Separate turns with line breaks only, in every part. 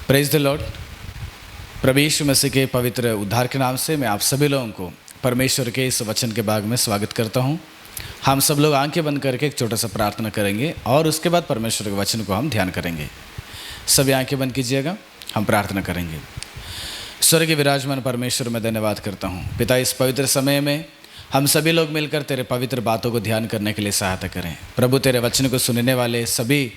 Praise the Lord. प्रभु यीशु मसीह के पवित्र उद्धार के नाम से मैं आप सभी लोगों को परमेश्वर के इस वचन के भाग में स्वागत करता हूं। हम सब लोग आंखें बंद करके एक छोटा सा प्रार्थना करेंगे और उसके बाद परमेश्वर के वचन को हम ध्यान करेंगे। सभी आंखें बंद कीजिएगा, हम प्रार्थना करेंगे। स्वर्गीय विराजमान परमेश्वर, मैं धन्यवाद करता हूँ पिता, इस पवित्र समय में हम सभी लोग मिलकर तेरे पवित्र बातों को ध्यान करने के लिए सहायता करें। प्रभु, तेरे वचन को सुनने वाले सभी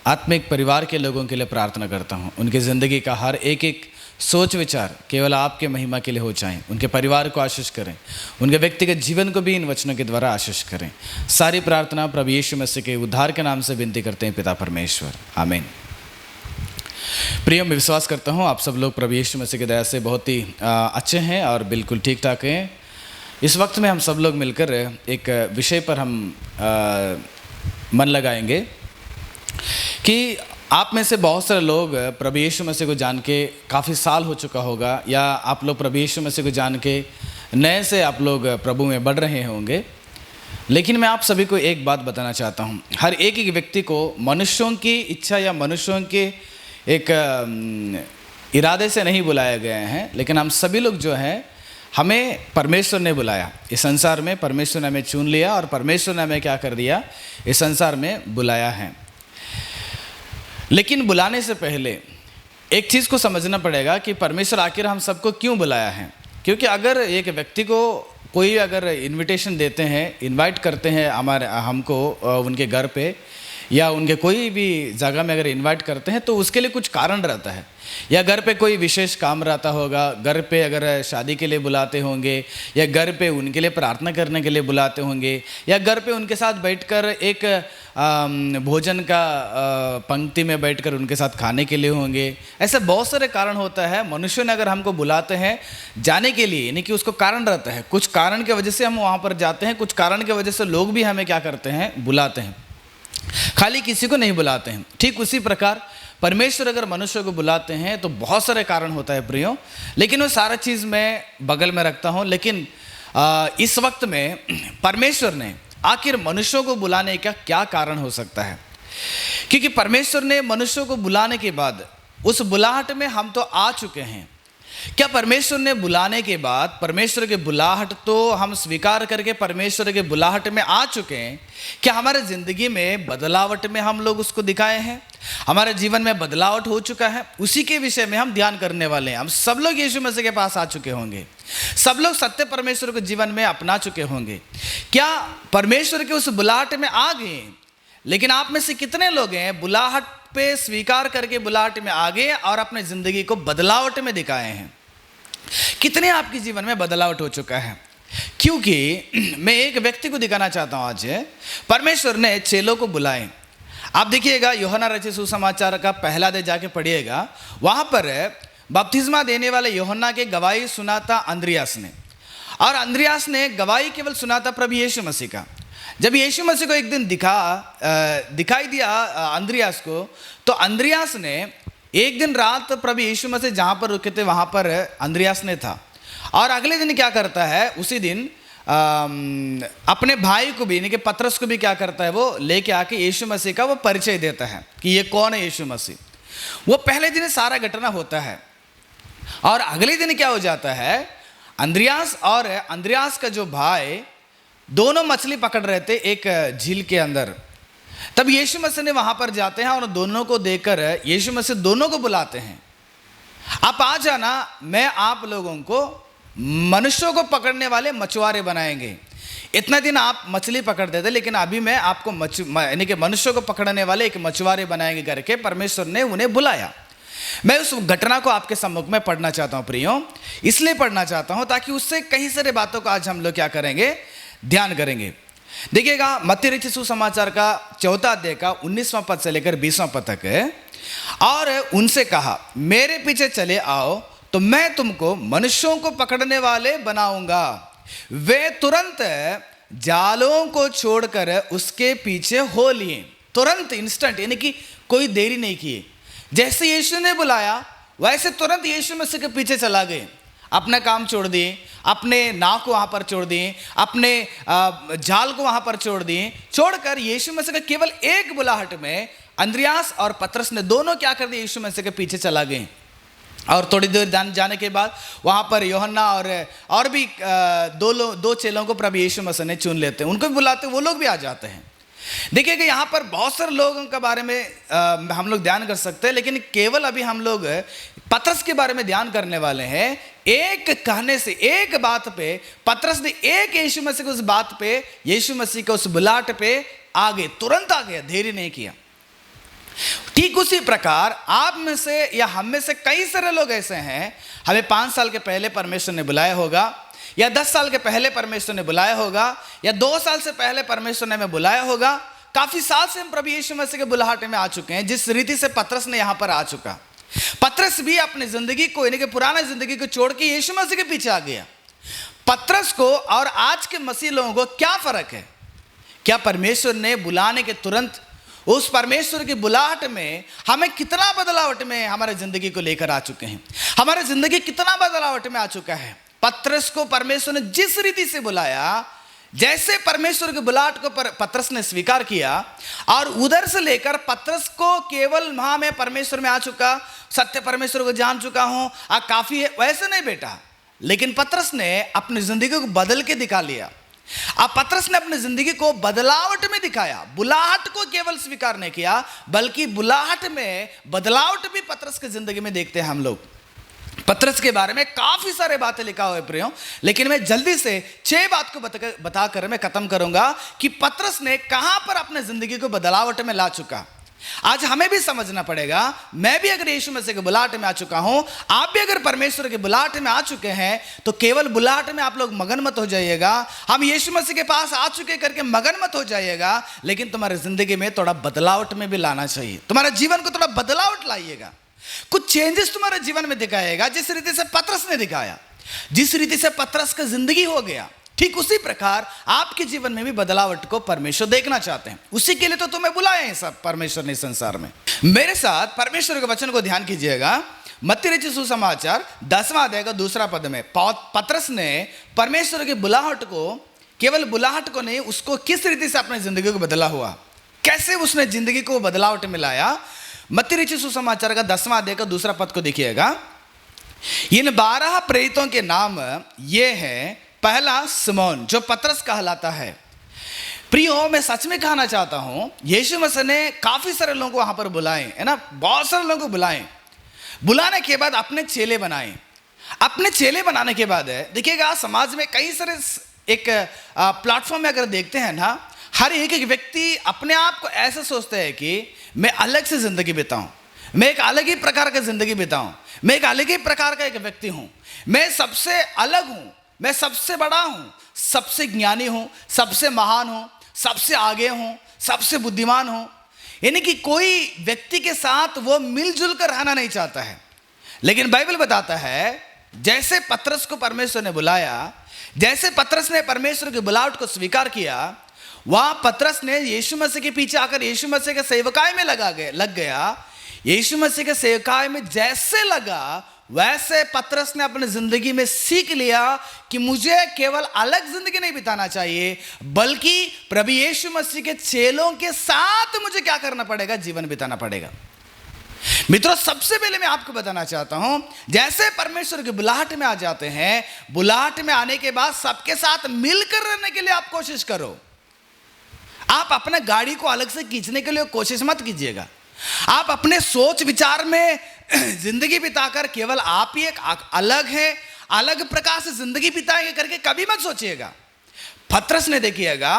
आत्मिक परिवार के लोगों के लिए प्रार्थना करता हूँ। उनकी ज़िंदगी का हर एक एक सोच विचार केवल आपके महिमा के लिए हो जाएं। उनके परिवार को आशीष करें, उनके व्यक्तिगत जीवन को भी इन वचनों के द्वारा आशीष करें। सारी प्रार्थना प्रभु यीशु मसीह के उद्धार के नाम से विनती करते हैं पिता परमेश्वर, आमीन। प्रिय, मैं विश्वास करता हूँ आप सब लोग प्रभु यीशु मसीह की दया से बहुत ही अच्छे हैं और बिल्कुल ठीक ठाक हैं। इस वक्त में हम सब लोग मिलकर एक विषय पर हम मन लगाएंगे कि आप में से बहुत सारे लोग प्रभु यीशु मसीह को जान के काफ़ी साल हो चुका होगा, या आप लोग प्रभु यीशु मसीह को जान के नए से आप लोग प्रभु में बढ़ रहे होंगे। लेकिन मैं आप सभी को एक बात बताना चाहता हूँ, हर एक एक व्यक्ति को मनुष्यों की इच्छा या मनुष्यों के एक इरादे से नहीं बुलाया गया है, लेकिन हम सभी लोग जो हैं, हमें परमेश्वर ने बुलाया। इस संसार में परमेश्वर ने हमें चुन लिया और परमेश्वर ने हमें क्या कर दिया, इस संसार में बुलाया है। लेकिन बुलाने से पहले एक चीज़ को समझना पड़ेगा कि परमेश्वर आखिर हम सबको क्यों बुलाया है। क्योंकि अगर एक व्यक्ति को कोई अगर इनविटेशन देते हैं, इनवाइट करते हैं हमको उनके घर पे या उनके कोई भी जगह में अगर इनवाइट करते हैं, तो उसके लिए कुछ कारण रहता है। या घर पे कोई विशेष काम रहता होगा, घर पे अगर शादी के लिए बुलाते होंगे, या घर पे उनके लिए प्रार्थना करने के लिए बुलाते होंगे, या घर पे उनके साथ बैठकर एक भोजन का पंक्ति में बैठकर उनके साथ खाने के लिए होंगे। ऐसे बहुत सारे कारण होता है। मनुष्य ने अगर हमको बुलाते हैं जाने के लिए, यानी कि उसको कारण रहता है। कुछ कारण की वजह से हम वहाँ पर जाते हैं, कुछ कारण की वजह से लोग भी हमें क्या करते हैं, बुलाते हैं। खाली किसी को नहीं बुलाते हैं। ठीक उसी प्रकार परमेश्वर अगर मनुष्य को बुलाते हैं तो बहुत सारे कारण होता है प्रियो, लेकिन वो सारा चीज़ मैं बगल में रखता हूँ। लेकिन इस वक्त में परमेश्वर ने आखिर मनुष्यों को बुलाने का क्या कारण हो सकता है, क्योंकि परमेश्वर ने मनुष्यों को बुलाने के बाद उस बुलाहट में हम तो आ चुके हैं। क्या परमेश्वर ने बुलाने के बाद परमेश्वर के बुलाहट तो हम स्वीकार करके परमेश्वर के बुलाहट में आ चुके हैं? क्या हमारे ज़िंदगी में बदलावट में हम लोग उसको दिखाए हैं? हमारे जीवन में बदलावट हो चुका है? उसी के विषय में हम ध्यान करने वाले हैं। हम सब लोग यीशु मसीह के पास आ चुके होंगे, सब लोग सत्य परमेश्वर को जीवन में अपना चुके होंगे। क्या परमेश्वर के उस बुलाहट में आ गए? लेकिन आप में से कितने लोग हैं बुलाहट पे स्वीकार करके बुलाहट में आ गए और अपने ज़िंदगी को बदलावट में दिखाए हैं? कितने आपके जीवन में बदलावट हो चुका है? क्योंकि मैं एक व्यक्ति को दिखाना चाहता हूं। आज परमेश्वर ने चेलों को बुलाए। आप देखिएगा, यूहन्ना रचित सुसमाचार का पहला अध्याय जाके पढ़िएगा। वहां पर बपतिस्मा देने वाले यूहन्ना के गवाही सुना था अंद्रियास ने, और अंद्रियास ने गवाही केवल सुना था प्रभु यीशु मसीह का। जब यीशु मसीह को एक दिन दिखाई दिया अंद्रियास को, तो अंद्रियास ने एक दिन रात प्रभु यीशु मसीह जहाँ पर रुके थे वहाँ पर अंद्रियास ने था। और अगले दिन क्या करता है, उसी दिन अपने भाई को भी, यानी कि पतरस को भी क्या करता है, वो लेके आके यीशु मसीह का वो परिचय देता है कि ये कौन है यीशु मसीह। वो पहले दिन सारा घटना होता है, और अगले दिन क्या हो जाता है, अंद्रियास और अंद्रियास का जो भाई दोनों मछली पकड़ रहे थे एक झील के अंदर। तब यीशु मसीह ने वहां पर जाते हैं और दोनों को देखकर यीशु मसीह दोनों को बुलाते हैं, आप आ जाना, मैं आप लोगों को मनुष्यों को पकड़ने वाले मछुआरे बनाएंगे। इतना दिन आप मछली पकड़ते थे, लेकिन अभी मैं आपको यानी कि मनुष्यों को पकड़ने वाले एक मछुआरे बनाएंगे करके परमेश्वर ने उन्हें बुलाया। मैं उस घटना को आपके सम्मुख में पढ़ना चाहता हूँ प्रियो, इसलिए पढ़ना चाहता हूँ ताकि उससे कई सारे बातों को आज हम लोग क्या करेंगे, ध्यान करेंगे। देखिएगा, मत्ती रचित सुसमाचार का 4 अध्याय का 19वां पद से लेकर 20वां पद तक है। और उनसे कहा, मेरे पीछे चले आओ तो मैं तुमको मनुष्यों को पकड़ने वाले बनाऊंगा। वे तुरंत जालों को छोड़कर उसके पीछे हो लिए। तुरंत, इंस्टेंट, यानी कि कोई देरी नहीं की। जैसे यीशु ने बुलाया वैसे तुरंत यीशु मसीह के पीछे चला गए। अपना काम छोड़ दिए, अपने नाव को वहाँ पर छोड़ दिए, अपने जाल को वहाँ पर छोड़ दिए, छोड़कर यीशु मसीह का केवल एक बुलाहट में अंद्रियास और पतरस ने दोनों क्या कर दिया, यीशु मसीह के पीछे चला गए। और थोड़ी देर जाने के बाद वहाँ पर यूहन्ना और भी दो चेलों को प्रभु यीशु मसीह ने चुन लेते हैं, उनको भी बुलाते, वो लोग भी आ जाते हैं। देखिए कि यहाँ पर बहुत सारे लोगों के बारे में हम लोग ध्यान कर सकते हैं, लेकिन केवल अभी हम लोग पतरस के बारे में ध्यान करने वाले हैं। एक कहने से, एक बात पे पतरस ने एक यीशु मसीह को उस बात पे, यीशु मसीह को उस बुलाहट पे आ गए, तुरंत आ गया, देरी नहीं किया। ठीक उसी प्रकार आप में से या हम में से कई सारे लोग ऐसे हैं, हमें 5 साल के पहले परमेश्वर ने बुलाया होगा, या 10 साल के पहले परमेश्वर ने बुलाया होगा, या 2 साल से पहले परमेश्वर ने हमें बुलाया होगा। काफी साल से हम प्रभु यीशु मसीह के बुलाहटे में आ चुके हैं, जिस रीति से पतरस ने यहां पर आ चुका। पतरस भी अपनी जिंदगी को, यानी कि पुराना जिंदगी को छोड़ के यीशु मसीह के पीछे आ गया। पतरस को और आज के मसीह लोगों को क्या फर्क है? क्या परमेश्वर ने बुलाने के तुरंत उस परमेश्वर की बुलाहट में हमें कितना बदलावट में हमारे जिंदगी को लेकर आ चुके हैं? हमारे जिंदगी कितना बदलावट में आ चुका है? पतरस को परमेश्वर ने जिस रीति से बुलाया, जैसे परमेश्वर की बुलाहट को पतरस ने स्वीकार किया, और उधर से लेकर पतरस को केवल वहां मैं परमेश्वर में आ चुका, सत्य परमेश्वर को जान चुका हूं, काफी है, वैसे नहीं बेटा। लेकिन पतरस ने अपनी जिंदगी को बदल के दिखा लिया। अब पतरस ने अपनी जिंदगी को बदलावट में दिखाया, बुलाहट को केवल स्वीकार नहीं किया, बल्कि बुलाहट में बदलावट भी पतरस की जिंदगी में देखते हैं हम लोग। पतरस के बारे में काफी सारे बातें लिखा हुआ है प्रियो, लेकिन मैं जल्दी से 6 बात को बताकर मैं खत्म करूंगा कि पतरस ने कहां पर अपने जिंदगी को बदलावट में ला चुका। आज हमें भी समझना पड़ेगा, मैं भी अगर यीशु मसीह के बुलाहट में आ चुका हूं, आप भी अगर परमेश्वर के बुलाहट में आ चुके हैं, तो केवल बुलाहट में आप लोग मगन मत हो जाइएगा, हम यीशु मसीह के पास आ चुके करके मगन मत हो जाइएगा, लेकिन तुम्हारी जिंदगी में थोड़ा बदलावट में भी लाना चाहिए। तुम्हारे जीवन को थोड़ा बदलावट लाइएगा, कुछ चेंजेस तुम्हारे जीवन में दिखाएगा, जिस रीति से पतरस ने दिखाया, जिस रीति से पतरस का जिंदगी हो गया, ठीक उसी प्रकार आपके जीवन में भी बदलावट को परमेश्वर देखना चाहते हैं। उसी के लिए तो तुम्हें बुलाए हैं सब परमेश्वर ने संसार में। मेरे साथ परमेश्वर के वचन को ध्यान कीजिएगा। मत्ती रचित सुसमाचार 10वां अध्याय का 2 पद में पतरस ने परमेश्वर की बुलाहट को, केवल बुलाहट को नहीं, उसको किस रीति से अपनी जिंदगी को बदला हुआ, कैसे उसने जिंदगी को बदलावट में लाया। मत्ती रचित सुसमाचार का 10वां अध्याय का 2 पद को देखिएगा। इन 12 प्रेरितों के नाम ये हैं। पहला सिमोन, जो पतरस कहलाता है। प्रियो, मैं सच में कहना चाहता हूं, यीशु मसीह ने काफी सारे लोगों को वहां पर बुलाए, है ना, बहुत सारे लोगों को बुलाए। बुलाने के बाद अपने चेले बनाए। अपने चेले बनाने के बाद देखिएगा, समाज में कई सारे एक प्लेटफॉर्म में अगर देखते हैं ना, हर एक व्यक्ति अपने आप को ऐसा सोचता है कि मैं अलग से जिंदगी बिताऊं, मैं एक अलग ही प्रकार का जिंदगी बिताऊं, मैं एक अलग ही प्रकार का एक व्यक्ति हूं, मैं सबसे अलग हूं, मैं सबसे बड़ा हूं, सबसे ज्ञानी हूं, सबसे महान हूं, सबसे आगे हूं, सबसे बुद्धिमान हूं। यानी कि कोई व्यक्ति के साथ वो मिलजुल कर रहना नहीं चाहता है। लेकिन बाइबल बताता है, जैसे पतरस को परमेश्वर ने बुलाया, जैसे पतरस ने परमेश्वर की बुलाहट को स्वीकार किया, वहां पतरस ने यीशु मसीह के पीछे आकर यीशु मसीह के सेवकाई में लग गया। यीशु मसीह के सेवकाई में जैसे लगा, वैसे पतरस ने अपनी जिंदगी में सीख लिया कि मुझे केवल अलग जिंदगी नहीं बिताना चाहिए, बल्कि प्रभु यीशु मसीह के चेलों के साथ मुझे क्या करना पड़ेगा, जीवन बिताना पड़ेगा। मित्रों, सबसे पहले मैं आपको बताना चाहता हूं, जैसे परमेश्वर की बुलाहट में आ जाते हैं, बुलाहट में आने के बाद सबके साथ मिलकर रहने के लिए आप कोशिश करो। आप अपने गाड़ी को अलग से खींचने के लिए कोशिश मत कीजिएगा। आप अपने सोच विचार में जिंदगी बिताकर केवल आप ही एक अलग है, अलग प्रकार से जिंदगी बिताएंगे करके कभी मत सोचिएगा। पतरस ने देखिएगा,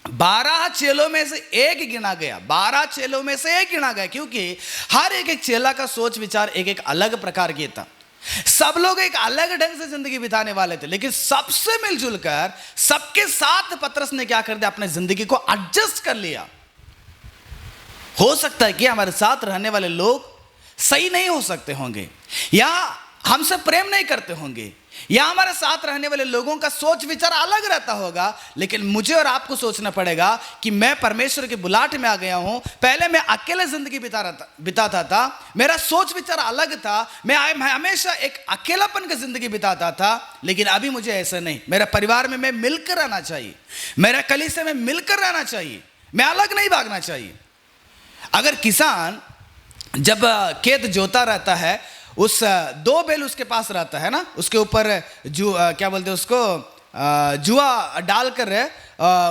12 चेलों में से एक गिना गया, 12 चेलों में से एक गिना गया, क्योंकि हर एक चेला का सोच विचार एक अलग प्रकार की था। सब लोग एक अलग ढंग से जिंदगी बिताने वाले थे, लेकिन सबसे मिलजुल कर सबके साथ पतरस ने क्या कर दिया, अपने जिंदगी को एडजस्ट कर लिया। हो सकता है कि हमारे साथ रहने वाले लोग सही नहीं हो सकते होंगे, या हमसे प्रेम नहीं करते होंगे, या हमारे साथ रहने वाले लोगों का सोच विचार अलग रहता होगा, लेकिन मुझे और आपको सोचना पड़ेगा कि मैं परमेश्वर के बुलाहट में आ गया हूं। पहले मैं अकेले जिंदगी बिताता था, मेरा सोच विचार अलग था, मैं हमेशा एक अकेलापन की जिंदगी बिताता था, लेकिन अभी मुझे ऐसा नहीं। मेरा परिवार में मैं मिलकर रहना चाहिए, मेरा कलीसिया में मिलकर रहना चाहिए, मैं अलग नहीं भागना चाहिए। अगर किसान जब खेत जोता रहता है, उस 2 बैल उसके पास रहता है ना, उसके ऊपर क्या बोलते हैं उसको, जुआ डालकर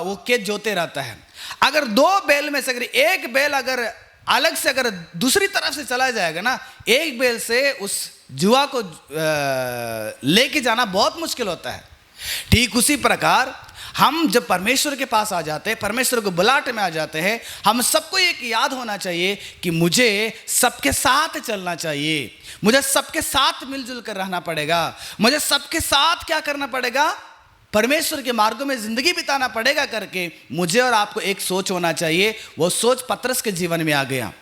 वो खेत जोते रहता है। अगर 2 बैल में से अगर एक बैल अगर अलग से अगर दूसरी तरफ से चला जाएगा ना, एक बैल से उस जुआ को लेके जाना बहुत मुश्किल होता है। ठीक उसी प्रकार हम जब परमेश्वर के पास आ जाते हैं, परमेश्वर को बुलाहट में आ जाते हैं, हम सबको एक याद होना चाहिए कि मुझे सबके साथ चलना चाहिए, मुझे सबके साथ मिलजुल कर रहना पड़ेगा, मुझे सबके साथ क्या करना पड़ेगा, परमेश्वर के मार्गों में जिंदगी बिताना पड़ेगा करके मुझे और आपको एक सोच होना चाहिए। वो सोच पतरस के जीवन में आ गया।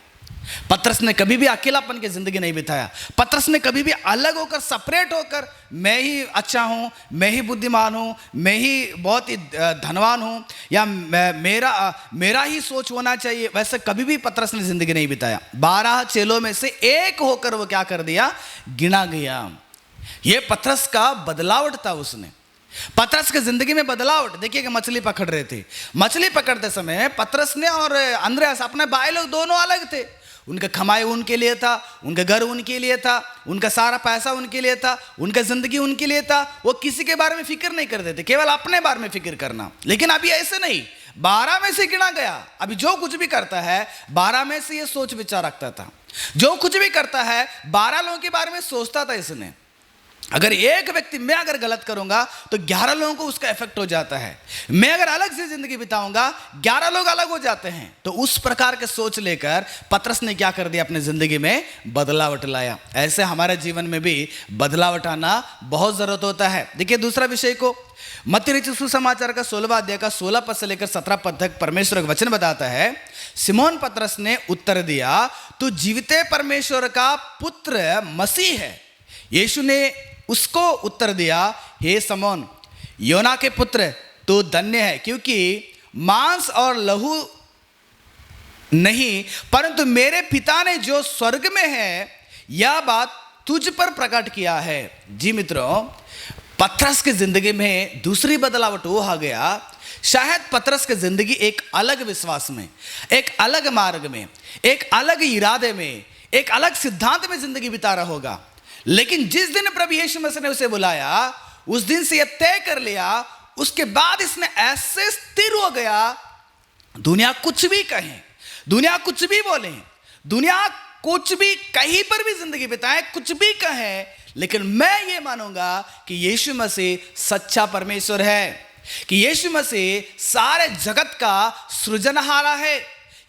पतरस ने कभी भी अकेलापन की जिंदगी नहीं बिताया। पतरस ने कभी भी अलग होकर, सेपरेट होकर, मैं ही अच्छा हूं, मैं ही बुद्धिमान हूं, मैं ही बहुत ही धनवान हूं, या मेरा ही सोच होना चाहिए, वैसे कभी भी पतरस ने जिंदगी नहीं बिताया। 12 चेलों में से एक होकर वो क्या कर दिया, गिना गया। ये पतरस का बदलावट था। उसने पतरस की जिंदगी में बदलावट देखिए कि मछली पकड़ रहे थे। मछली पकड़ते समय पतरस ने और अंद्रयास, अपने भाई लोग दोनों अलग थे। उनका कमाई उनके लिए था, उनका घर उनके लिए था, उनका सारा पैसा उनके लिए था, उनका जिंदगी उनके लिए था। वो किसी के बारे में फिक्र नहीं करते थे, केवल अपने बारे में फिक्र करना। लेकिन अभी ऐसे नहीं, 12 में से गिना गया। अभी जो कुछ भी करता है 12 में से ये सोच विचार रखता था। जो कुछ भी करता है 12 लोगों के बारे में सोचता था। इसने अगर एक व्यक्ति, मैं अगर गलत करूंगा तो 11 लोगों को उसका इफेक्ट हो जाता है। मैं अगर अलग से जिंदगी बिताऊंगा 11 लोग अलग हो जाते हैं। तो उस प्रकार के सोच लेकर पतरस ने क्या कर दिया, अपने जिंदगी में बदलावट लाया। ऐसे हमारे जीवन में भी बदलावट आना बहुत जरूरत होता है। देखिए दूसरा विषय को, मत्ती रचित सुसमाचार का 16वां अध्याय का 16 पद से लेकर 17 पद तक परमेश्वर का वचन बताता है। सिमोन पतरस ने उत्तर दिया, तू जीविते परमेश्वर का पुत्र मसीह है। यीशु ने उसको उत्तर दिया, हे समौन, योना के पुत्र, तो धन्य है, क्योंकि मांस और लहू नहीं, परंतु मेरे पिता ने जो स्वर्ग में है यह बात तुझ पर प्रकट किया है। जी मित्रों, पतरस की जिंदगी में दूसरी बदलावट वो आ गया। शायद पतरस की जिंदगी एक अलग विश्वास में, एक अलग मार्ग में, एक अलग इरादे में, एक अलग सिद्धांत में जिंदगी बिता रहा होगा। लेकिन जिस दिन प्रभु यीशु मसीह ने उसे बुलाया, उस दिन से यह तय कर लिया, उसके बाद इसने ऐसे स्थिर हो गया, दुनिया कुछ भी कहे, दुनिया कुछ भी बोले, दुनिया कुछ भी कहीं पर भी जिंदगी बिताए, कुछ भी कहे, लेकिन मैं ये मानूंगा कि यीशु मसीह सच्चा परमेश्वर है, कि यीशु मसीह सारे जगत का सृजनहारा है।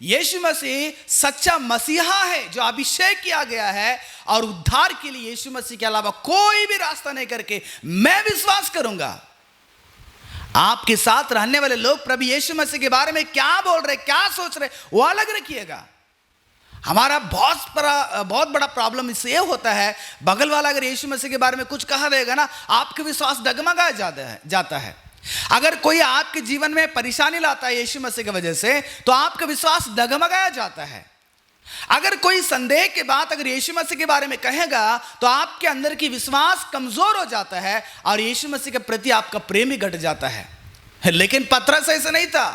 यीशु मसीह सच्चा मसीहा है जो अभिषेक किया गया है, और उद्धार के लिए यीशु मसीह के अलावा कोई भी रास्ता नहीं करके मैं विश्वास करूंगा। आपके साथ रहने वाले लोग प्रभु यीशु मसीह के बारे में क्या बोल रहे, क्या सोच रहे, वो अलग रखिएगा। हमारा बहुत बड़ा प्रॉब्लम इससे होता है, बगल वाला अगर यीशु मसीह के बारे में कुछ कहा देगा ना, आपका विश्वास डगमगाया जाता है। अगर कोई आपके जीवन में परेशानी लाता है यीशु मसीह की वजह से, तो आपका विश्वास डगमगाया जाता है। अगर कोई संदेह के बाद अगर यीशु मसीह के बारे में कहेगा, तो आपके अंदर की विश्वास कमजोर हो जाता है और यीशु मसीह के प्रति आपका प्रेम ही घट जाता है। लेकिन पतरस ऐसा नहीं था।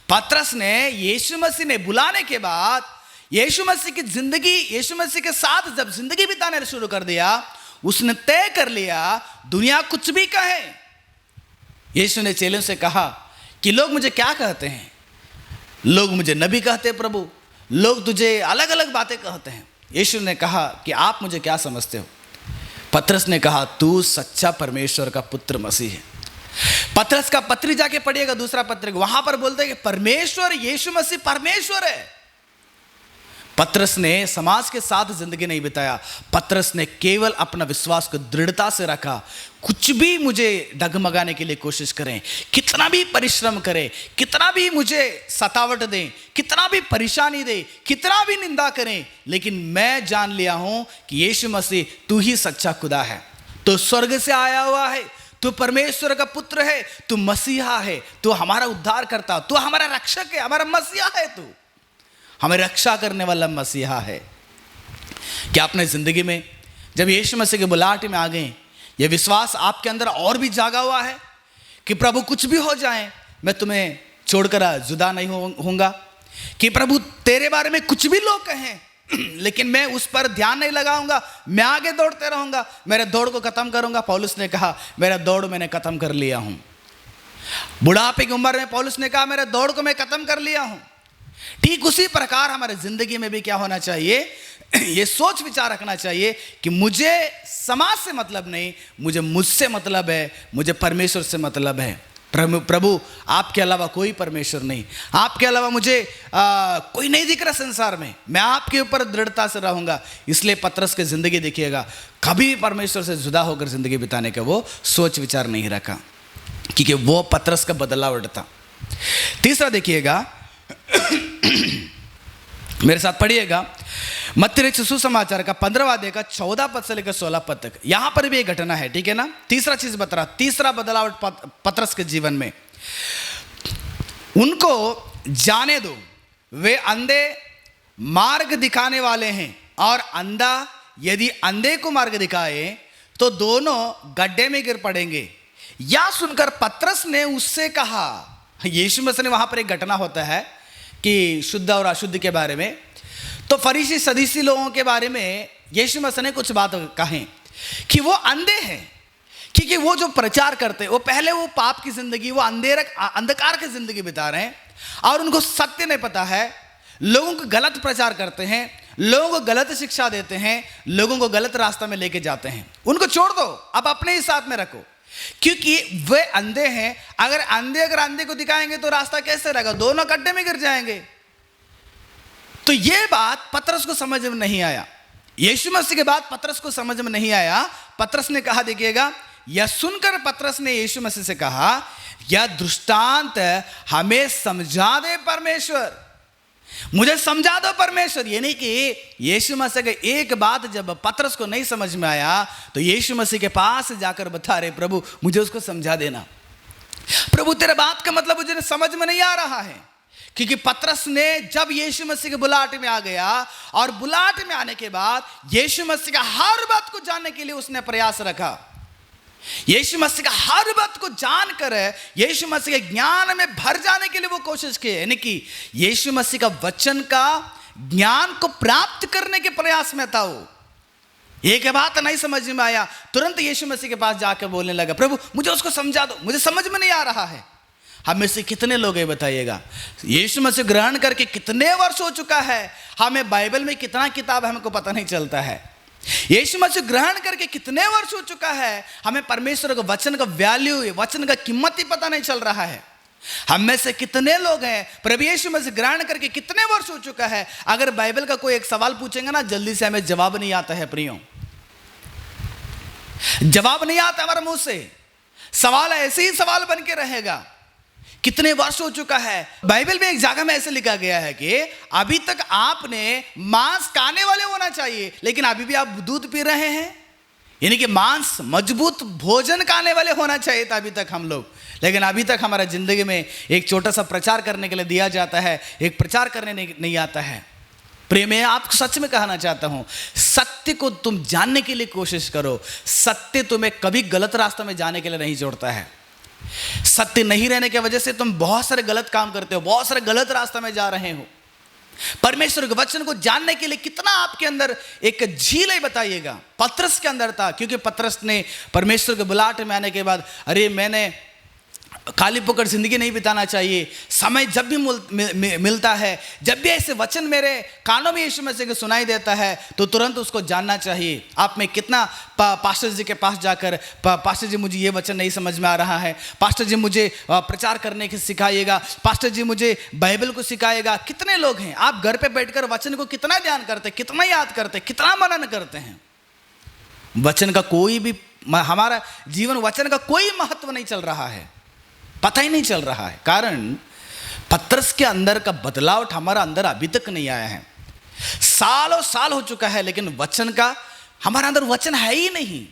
पतरस ने यीशु मसीह ने बुलाने के बाद यीशु मसीह की जिंदगी, यीशु मसीह के साथ जब जिंदगी बिताने शुरू कर दिया, उसने तय कर लिया दुनिया कुछ भी कहे। यीशु ने चेलों से कहा कि लोग मुझे क्या कहते हैं, लोग मुझे नबी कहते हैं प्रभु, लोग तुझे अलग अलग बातें कहते हैं। यीशु ने कहा कि आप मुझे क्या समझते हो? पतरस ने कहा, तू सच्चा परमेश्वर का पुत्र मसीह है। पतरस का पत्री जाके पढ़िएगा, दूसरा पत्र, वहां पर बोलते हैं कि परमेश्वर, यीशु मसीह परमेश्वर है। पतरस ने समाज के साथ जिंदगी नहीं बिताया। पतरस ने केवल अपना विश्वास को दृढ़ता से रखा। कुछ भी मुझे डगमगाने के लिए कोशिश करें, कितना भी परिश्रम करें, कितना भी मुझे सतावट दें, कितना भी परेशानी दे, कितना भी निंदा करें, लेकिन मैं जान लिया हूं कि यीशु मसीह तू ही सच्चा खुदा है, तो स्वर्ग से आया हुआ है, तू परमेश्वर का पुत्र है, तू मसीहा है, तू हमारा उद्धार करता, तू हमारा रक्षक है, हमारा मसीहा है, तू हमें रक्षा करने वाला मसीहा है। क्या अपने जिंदगी में जब यीशु मसीह के बुलाहट में आ गए, यह विश्वास आपके अंदर और भी जागा हुआ है कि प्रभु कुछ भी हो जाए मैं तुम्हें छोड़कर जुदा नहीं होऊंगा? कि प्रभु तेरे बारे में कुछ भी लोग कहें, लेकिन मैं उस पर ध्यान नहीं लगाऊंगा, मैं आगे दौड़ते रहूंगा, मेरे दौड़ को खत्म करूंगा। पौलुस ने कहा मेरा दौड़ मैंने खत्म कर लिया हूं। बुढ़ापे की उम्र में पौलुस ने कहा मेरे दौड़ को मैं खत्म कर लिया हूं। ठीक उसी प्रकार हमारे जिंदगी में भी क्या होना चाहिए, ये सोच विचार रखना चाहिए कि मुझे समाज से मतलब नहीं, मुझे मुझसे मतलब है, मुझे परमेश्वर से मतलब है। प्रभु आपके अलावा कोई परमेश्वर नहीं, आपके अलावा मुझे कोई नहीं दिख रहा संसार में, मैं आपके ऊपर दृढ़ता से रहूंगा। इसलिए पतरस की जिंदगी देखिएगा, कभी परमेश्वर से जुदा होकर जिंदगी बिताने का वो सोच विचार नहीं रखा, क्योंकि वो पतरस का बदलाव था। तीसरा देखिएगा, मेरे साथ पढ़िएगा मत्ती रचित सुसमाचार का 15वां अध्याय का 14 पद से लेकर 16 पद तक। यहां पर भी एक घटना है, ठीक है ना। तीसरा चीज बता रहा, तीसरा बदलाव पतरस के जीवन में। उनको जाने दो, वे अंधे मार्ग दिखाने वाले हैं, और अंधा यदि अंधे को मार्ग दिखाए तो दोनों गड्ढे में गिर पड़ेंगे। यह सुनकर पतरस ने उससे कहा, यीशु मसीह ने वहां पर एक घटना होता है कि शुद्ध और अशुद्ध के बारे में, तो फरीसी सदूसी लोगों के बारे में यीशु मसीह ने कुछ बात कहें कि वो अंधे हैं, क्योंकि वो जो प्रचार करते हैं वो पहले वो पाप की जिंदगी, वो अंधकार की जिंदगी बिता रहे हैं, और उनको सत्य नहीं पता है। लोगों को गलत प्रचार करते हैं, लोगों को गलत शिक्षा देते हैं, लोगों को गलत रास्ता में लेके जाते हैं। उनको छोड़ दो, अब अपने ही साथ में रखो, क्योंकि वे अंधे हैं। अगर अंधे को दिखाएंगे तो रास्ता कैसे रहेगा, दोनों गड्ढे में गिर जाएंगे। तो यह बात पतरस को समझ में नहीं आया, यीशु मसीह के बाद पतरस को समझ में नहीं आया। पतरस ने कहा, देखिएगा, यह सुनकर पतरस ने यीशु मसीह से कहा, यह दृष्टांत हमें समझा दे परमेश्वर, मुझे समझा दो परमेश्वर। ये नहीं कि यीशु मसीह के एक बात जब पतरस को नहीं समझ में आया तो यीशु मसीह के पास जाकर बता रहे, प्रभु मुझे उसको समझा देना, प्रभु तेरे बात का मतलब मुझे समझ में नहीं आ रहा है। क्योंकि पतरस ने जब यीशु मसीह के बुलाहट में आ गया, और बुलाहट में आने के बाद यीशु मसीह का हर बात को जानने के लिए उसने प्रयास रखा। यीशु मसीह का हर बात को जानकर यीशु मसीह के ज्ञान में भर जाने के लिए वो कोशिश की, यानी कि यीशु मसीह का वचन का ज्ञान को प्राप्त करने के प्रयास में था वो। एक बात नहीं समझ में आया, तुरंत यीशु मसीह के पास जाकर बोलने लगा, प्रभु मुझे उसको समझा दो, मुझे समझ में नहीं आ रहा है। हम में से कितने लोग हैं बताइएगा, यीशु मसीह ग्रहण करके कितने वर्ष हो चुका है, हमें बाइबल में कितना किताब हमको पता नहीं चलता है। यीशु मसीह ग्रहण करके कितने वर्ष हो चुका है, हमें परमेश्वर के वचन का वैल्यू, वचन का कीमत ही पता नहीं चल रहा है। हम में से कितने लोग हैं, प्रभु यीशु मसीह ग्रहण करके कितने वर्ष हो चुका है, अगर बाइबल का कोई एक सवाल पूछेंगे ना, जल्दी से हमें जवाब नहीं आता है। प्रियो, जवाब नहीं आता हमारे मुंह से, सवाल ऐसे ही सवाल बन के रहेगा। कितने वर्ष हो चुका है। बाइबल में एक जगह में ऐसे लिखा गया है कि अभी तक आपने मांस खाने वाले होना चाहिए, लेकिन अभी भी आप दूध पी रहे हैं, यानी कि मांस मजबूत भोजन खाने वाले होना चाहिए था अभी तक हम लोग, लेकिन अभी तक हमारा जिंदगी में एक छोटा सा प्रचार करने के लिए दिया जाता है, एक प्रचार करने नहीं आता है। प्रेम, मैं आपको सच में कहना चाहता हूं, सत्य को तुम जानने के लिए कोशिश करो। सत्य तुम्हें कभी गलत रास्ते में जाने के लिए नहीं जोड़ता है। सत्य नहीं रहने की वजह से तुम बहुत सारे गलत काम करते हो, बहुत सारे गलत रास्ते में जा रहे हो। परमेश्वर के वचन को जानने के लिए कितना आपके अंदर एक झील है बताइएगा। पतरस के अंदर था, क्योंकि पतरस ने परमेश्वर के बुलाहट में आने के बाद, अरे मैंने खाली पकड़ जिंदगी नहीं बिताना चाहिए, समय जब भी मिलता है, जब भी ऐसे वचन मेरे कानों में यीशु मसीह के सुनाई देता है तो तुरंत उसको जानना चाहिए। आप में कितना पास्टर जी के पास जाकर, पास्टर जी मुझे ये वचन नहीं समझ में आ रहा है, पास्टर जी मुझे प्रचार करने की सिखाइएगा, पास्टर जी मुझे बाइबल को सिखाइएगा। कितने लोग हैं, आप घर पे बैठकर वचन को कितना ध्यान करते, कितना याद करते, कितना मनन करते हैं। वचन का कोई भी, हमारा जीवन वचन का कोई महत्व नहीं चल रहा है, पता ही नहीं चल रहा है। कारण पतरस के अंदर का बदलाव हमारा अंदर अभी तक नहीं आया है। सालों साल हो चुका है, लेकिन वचन का हमारा अंदर वचन है ही नहीं,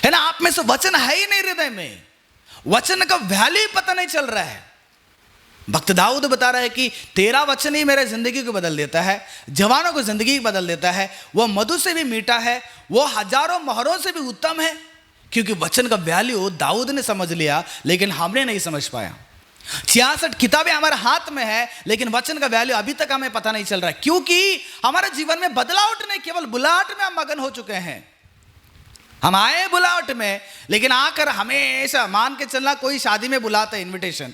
है ना। आप में से वचन है ही नहीं हृदय में, वचन का वैल्यू पता नहीं चल रहा है। भक्त दाऊद बता रहा है कि तेरा वचन ही मेरे जिंदगी को बदल देता है, जवानों को जिंदगी बदल देता है। वह मधु से भी मीठा है, वह हजारों मोहरों से भी उत्तम है। क्योंकि वचन का वैल्यू दाऊद ने समझ लिया, लेकिन हमने नहीं समझ पाया। 66 किताबें हमारे हाथ में है, लेकिन वचन का वैल्यू अभी तक हमें पता नहीं चल रहा है, क्योंकि हमारे जीवन में बदलावट नहीं, केवल बुलाहट में हम मगन हो चुके हैं। हम आए बुलाहट में, लेकिन आकर हमेशा मान के चलना, कोई शादी में बुलाता है इनविटेशन,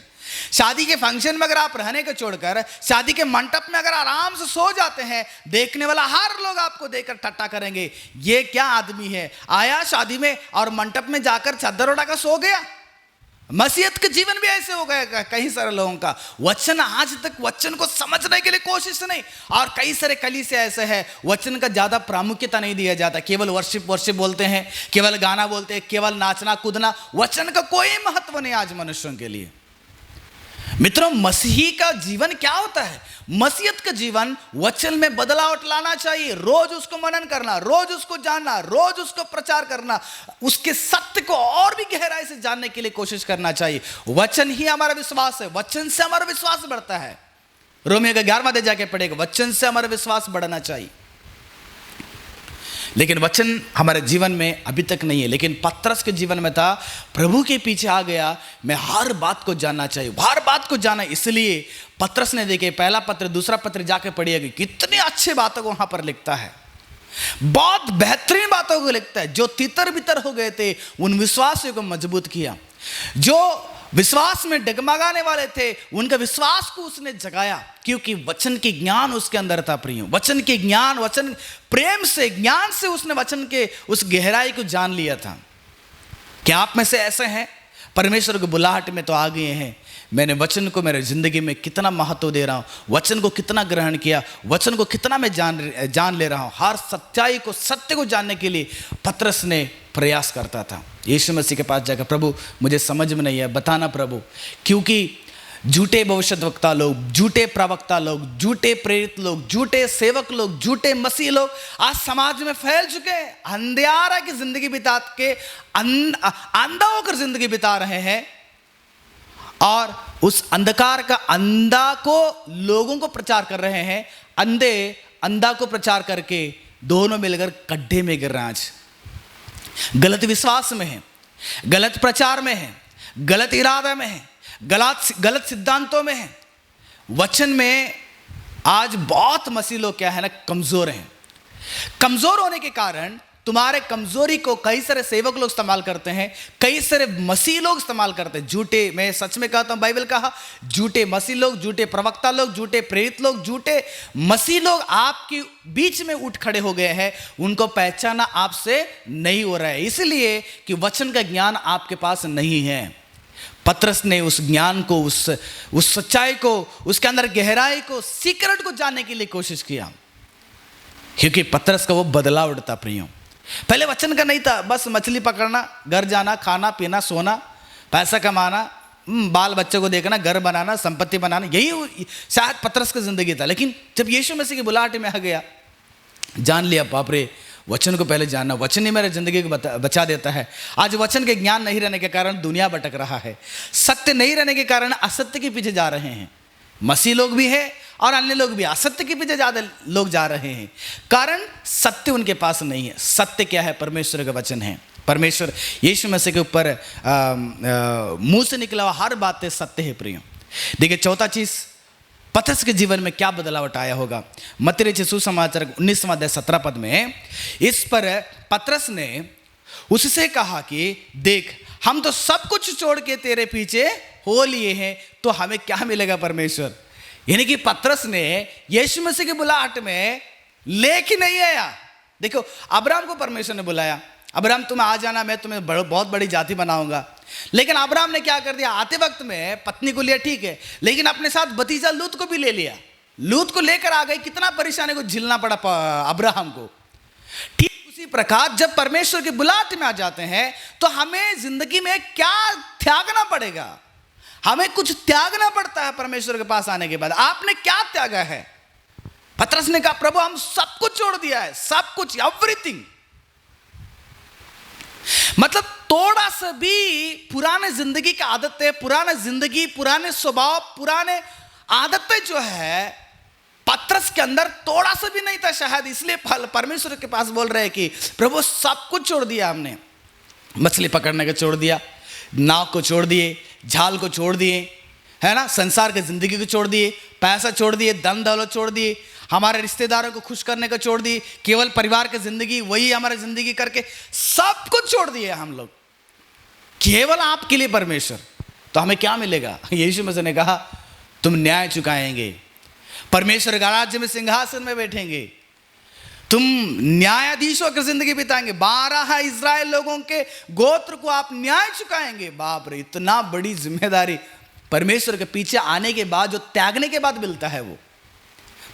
शादी के फंक्शन में अगर आप रहने को छोड़कर शादी के मंडप में अगर आराम से सो जाते हैं, देखने वाला हर लोग आपको देखकर ठट्टा करेंगे, ये क्या आदमी है, आया शादी में और मंडप में जाकर चादर उड़ाकर सो गया। मसीहत के जीवन भी ऐसे हो गया कई सारे लोगों का। वचन आज तक वचन को समझने के लिए कोशिश नहीं, और कई सारे कलीसिया ऐसे है वचन का ज्यादा प्रामुख्यता नहीं दिया जाता, केवल वर्शिप बोलते हैं, केवल गाना बोलते हैं, केवल नाचना कूदना, वचन का कोई महत्व नहीं आज मनुष्यों के लिए। मित्रों, मसीही का जीवन क्या होता है? मसीहत का जीवन वचन में बदलाव लाना चाहिए, रोज उसको मनन करना, रोज उसको जानना, रोज उसको प्रचार करना, उसके सत्य को और भी गहराई से जानने के लिए कोशिश करना चाहिए। वचन ही हमारा विश्वास है, वचन से हमारा विश्वास बढ़ता है। रोमियो का 11वां अध्याय जाके पढ़ेगा, वचन से हमारा विश्वास बढ़ना चाहिए। लेकिन वचन हमारे जीवन में अभी तक नहीं है, लेकिन पतरस के जीवन में था, प्रभु के पीछे आ गया, मैं हर बात को जानना चाहिए, हर बात को जाना। इसलिए पतरस ने देखे पहला पत्र दूसरा पत्र जाके पढ़िएगा, कितनी अच्छी बातों को वहां पर लिखता है, बहुत बेहतरीन बातों को लिखता है। जो तितर बितर हो गए थे उन विश्वासियों को मजबूत किया, जो विश्वास में डगमगाने वाले थे उनका विश्वास को उसने जगाया, क्योंकि वचन के ज्ञान उसके अंदर था। प्रियो, वचन के ज्ञान, वचन प्रेम से, ज्ञान से उसने वचन के उस गहराई को जान लिया था। क्या आप में से ऐसे हैं परमेश्वर की बुलाहट में तो आ गए हैं, मैंने वचन को मेरे जिंदगी में कितना महत्व दे रहा हूँ, वचन को कितना ग्रहण किया, वचन को कितना मैं जान ले रहा हूँ। हर सच्चाई को, सत्य को जानने के लिए पतरस ने प्रयास करता था। यीशु मसीह के पास जाकर, प्रभु मुझे समझ में नहीं है, बताना प्रभु, क्योंकि झूठे भविष्यद्वक्ता लोग, झूठे प्रवक्ता लोग, झूठे प्रेरित लोग, झूठे सेवक लोग, झूठे मसीह लोग आज समाज में फैल चुके हैं। अंधियारा की जिंदगी बिता के अंधा होकर जिंदगी बिता रहे हैं, और उस अंधकार का अंधा को लोगों को प्रचार कर रहे हैं, अंधे अंधा को प्रचार करके दोनों मिलकर गड्ढे में गिर रहे हैं। आज गलत विश्वास में है, गलत प्रचार में है, गलत इरादा में है, गलत सिद्धांतों में है। वचन में आज बहुत मसीह लोग क्या है ना, कमजोर हैं। कमजोर होने के कारण तुम्हारे कमजोरी को कई सारे सेवक लोग इस्तेमाल करते हैं, कई सारे मसीह लोग इस्तेमाल करते हैं। झूठे, मैं सच में कहता हूं, बाइबल कहा, झूठे मसीह लोग, झूठे प्रवक्ता लोग, झूठे प्रेरित लोग, झूठे मसीह लोग आपके बीच में उठ खड़े हो गए हैं। उनको पहचाना आपसे नहीं हो रहा है, इसलिए कि वचन का ज्ञान आपके पास नहीं है। पतरस ने उस ज्ञान को, उस सच्चाई को, उसके अंदर गहराई को, सीक्रेट को जानने के लिए कोशिश किया, क्योंकि पतरस का वो बदलाव उठता। प्रियो, पहले वचन का नहीं था, बस मछली पकड़ना, घर जाना, खाना पीना, सोना, पैसा कमाना, बाल बच्चों को देखना, घर बनाना, संपत्ति बनाना, यही शायद पतरस की जिंदगी था। लेकिन जब यीशु मसीह की बुलाहट में आ गया, जान लिया, बाप रे, वचन को पहले जानना, वचन ही मेरे जिंदगी को बचा देता है। आज वचन के ज्ञान नहीं रहने के कारण दुनिया भटक रहा है, सत्य नहीं रहने के कारण असत्य के पीछे जा रहे हैं। मसीह लोग भी हैं और अन्य लोग भी असत्य के पीछे ज्यादा लोग जा रहे हैं, कारण सत्य उनके पास नहीं है। सत्य क्या है? परमेश्वर का वचन है। परमेश्वर यीशु मसीह के ऊपर मुंह से निकला हुआ हर बात सत्य है। प्रियो, देखिए चौथा चीज, पतरस के जीवन में क्या बदलाव आया होगा। मत्ती रचित सुसमाचार 19वां अध्याय 17 पद में इस पर पतरस ने उससे कहा कि देख, हम तो सब कुछ छोड़ के तेरे पीछे हो लिए हैं, तो हमें क्या मिलेगा परमेश्वर। यानी कि पतरस ने यीशु मसीह की बुलाहट में लेके नहीं आया। देखो, अब्राहम को परमेश्वर ने बुलाया, अब्राहम तुम आ जाना, मैं तुम्हें बहुत बड़ी जाति बनाऊंगा। लेकिन अब्राहम ने क्या कर दिया, आते वक्त में पत्नी को लिया, ठीक है, लेकिन अपने साथ भतीजा लूत को भी ले लिया। लूत को लेकर आ गए, कितना परेशानी को झेलना पड़ा अब्राहम को। ठीक उसी प्रकार जब परमेश्वर की बुलाहट में आ जाते हैं तो हमें जिंदगी में क्या त्यागना पड़ेगा, हमें कुछ त्यागना पड़ता है। परमेश्वर के पास आने के बाद आपने क्या त्यागा है? पतरस ने कहा, प्रभु हम सब कुछ छोड़ दिया है, सब कुछ, एवरीथिंग। मतलब थोड़ा सा भी पुराने जिंदगी की आदतें, पुराना जिंदगी, पुराने स्वभाव, पुराने आदतें जो है पतरस के अंदर थोड़ा सा भी नहीं था शायद। इसलिए परमेश्वर के पास बोल रहे हैं कि प्रभु सब कुछ छोड़ दिया हमने। मछली पकड़ने का छोड़ दिया, नाव को छोड़ दिए, झाल को छोड़ दिए, है ना, संसार की जिंदगी को छोड़ दिए, पैसा छोड़ दिए, धन दौलत छोड़ दिए, हमारे रिश्तेदारों को खुश करने को छोड़ दिए, केवल परिवार की जिंदगी वही हमारी जिंदगी करके सब कुछ छोड़ दिए हम लोग, केवल आपके लिए परमेश्वर। तो हमें क्या मिलेगा? यीशु मसीह ने कहा तुम न्याय चुकाएंगे, परमेश्वर का राज्य में सिंहासन में बैठेंगे, तुम न्यायाधीशों की जिंदगी बिताएंगे, 12 इजराइल लोगों के गोत्र को आप न्याय चुकाएंगे। बाप रे, इतना बड़ी जिम्मेदारी परमेश्वर के पीछे आने के बाद, जो त्यागने के बाद मिलता है। वो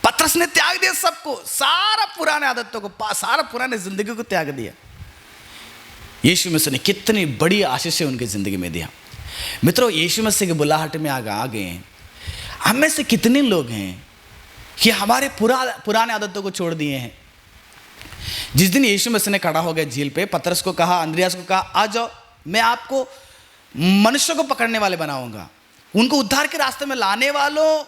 पतरस ने त्याग दिया सबको, सारा पुराने आदतों को, सारा पुराने जिंदगी को त्याग दिया। यीशु मसीह ने कितनी बड़ी आशीष उनकी जिंदगी में दिया। मित्रों, यीशु मसीह की बुलाहट में आ गए हैं। हम में से कितने लोग हैं कि हमारे पुराने आदतों को छोड़ दिए हैं? जिस दिन यीशु मसीह ने खड़ा हो गया झील पे, पतरस को कहा, अंद्रियास को कहा, आ जाओ, मैं आपको मनुष्य को पकड़ने वाले बनाऊंगा, उनको उद्धार के रास्ते में लाने वालों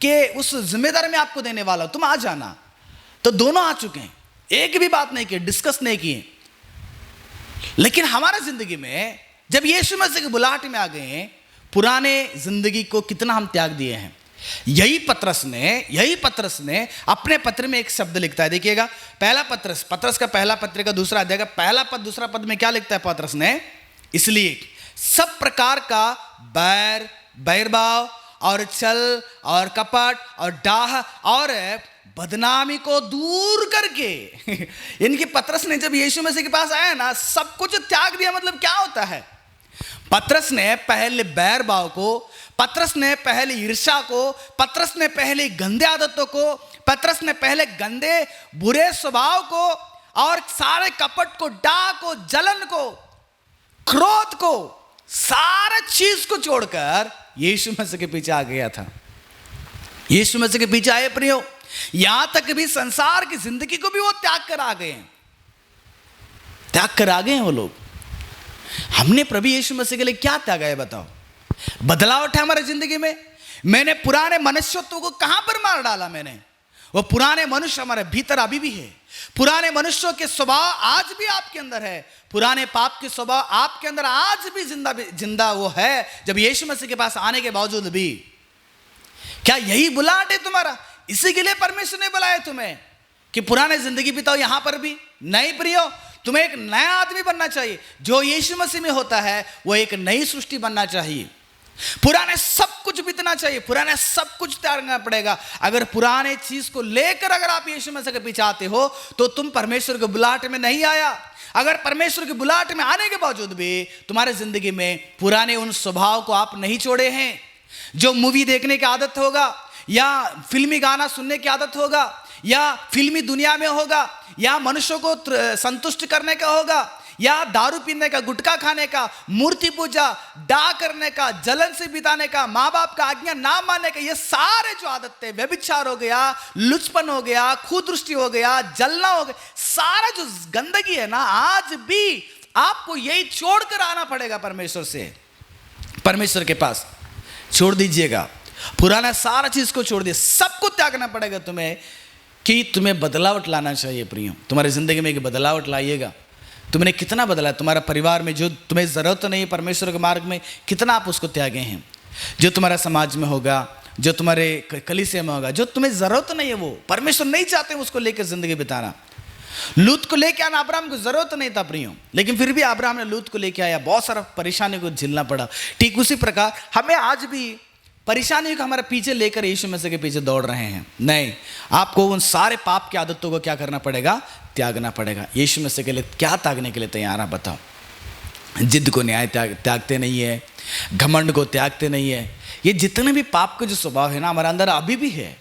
के उस जिम्मेदारी में आपको देने वाला हूं, तुम आ जाना। तो दोनों आ चुके हैं, एक भी बात नहीं की, डिस्कस नहीं किए। लेकिन हमारा जिंदगी में जब यीशु मसीह की बुलाहट में आ गए हैं, पुराने जिंदगी को कितना हम त्याग दिए हैं। यही पतरस ने अपने पत्र में एक शब्द लिखता है, देखिएगा, पहला पतरस का पहला पत्र का दूसरा अध्याय का पहला पद दूसरा पद में क्या लिखता है पतरस ने? इसलिए सब प्रकार का बैरभाव और छल और कपट और डाह और बदनामी को दूर करके इनकी पतरस ने जब यीशु मसीह के पास आया ना, सब कुछ त्याग दिया। मतलब क्या होता है? पतरस ने पहले बैरभाव को, पतरस ने पहले ईर्ष्या को, पतरस ने पहले गंदे आदतों को, पतरस ने पहले गंदे बुरे स्वभाव को और सारे कपट को, डाह को, जलन को, क्रोध को, सारे चीज को छोड़कर यीशु मसीह के पीछे आ गया था। यीशु मसीह के पीछे आए प्रियो, यहां तक भी संसार की जिंदगी को भी वो त्याग कर आ गए हैं वो लोग। हमने प्रभु यीशु मसीह के लिए क्या त्यागा है बताओ? बदलावट है हमारे जिंदगी में। मैंने पुराने मनुष्यत्व को कहां पर मार डाला? मैंने वो पुराने मनुष्य हमारे भीतर अभी भी है। पुराने मनुष्यों के स्वभाव आज भी आपके अंदर है। पुराने पाप के स्वभाव आपके अंदर आज भी जिंदा वो है, जब यीशु मसीह के पास आने के बावजूद भी। क्या यही बुलाहट है तुम्हारा? इसी के लिए परमेश्वर ने बुलाया तुम्हें कि पुराने जिंदगी बिताओ यहां पर भी? नहीं प्रियो, तुम्हें एक नया आदमी बनना चाहिए। जो यीशु मसीह में होता है वो एक नई सृष्टि बनना चाहिए। पुराने सब कुछ बीतना चाहिए, पुराने सब कुछ त्यागना पड़ेगा। अगर पुराने चीज को लेकर अगर आप यीशु मसीह के पीछे आते हो तो तुम परमेश्वर के बुलाहट में नहीं आया। अगर परमेश्वर की बुलाहट में आने के बावजूद भी तुम्हारे जिंदगी में पुराने उन स्वभाव को आप नहीं छोड़े हैं, जो मूवी देखने की आदत होगा, या फिल्मी गाना सुनने की आदत होगा, या फिल्मी दुनिया में होगा, या मनुष्यों को संतुष्ट करने का होगा, या दारू पीने का, गुटखा खाने का, मूर्ति पूजा, डाह करने का, जलन से बिताने का, माँ बाप का आज्ञा ना मानने का, ये सारे जो आदतें, व्यभिचार हो गया, लुचपन हो गया, खुदृष्टि हो गया, जलना हो गया, सारा जो गंदगी है ना, आज भी आपको यही छोड़कर आना पड़ेगा परमेश्वर से, परमेश्वर के पास। छोड़ दीजिएगा पुराना सारा चीज को, छोड़ दिए, सबको त्यागना पड़ेगा तुम्हें, कि तुम्हें बदलावट लाना चाहिए प्रियो। तुम्हारी जिंदगी में एक बदलावट लाइएगा। तुमने कितना बदला? तुम्हारा परिवार में जो तुम्हें जरूरत नहीं है परमेश्वर के मार्ग में, कितना आप उसको त्यागे हैं? जो तुम्हारा समाज में होगा, जो तुम्हारे कलीसिया में होगा, जो तुम्हें जरूरत नहीं है, वो परमेश्वर नहीं चाहते उसको लेकर जिंदगी बिताना। लूत को लेके आना अब्राहम को जरूरत नहीं था प्रियो, लेकिन फिर भी अब्राहम ने लूत को लेके आया, बहुत सारा परेशानी को झेलना पड़ा। ठीक उसी प्रकार हमें आज भी परेशानियों को हमारे पीछे लेकर यीशु मसीह के पीछे दौड़ रहे हैं। नहीं, आपको उन सारे पाप की आदतों को क्या करना पड़ेगा? त्यागना पड़ेगा। यीशु मसीह के लिए क्या त्यागने के लिए तैयार है बताओ? जिद को न्याय त्यागते नहीं है, घमंड को त्यागते नहीं है। ये जितने भी पाप के जो स्वभाव है ना हमारे अंदर अभी भी है,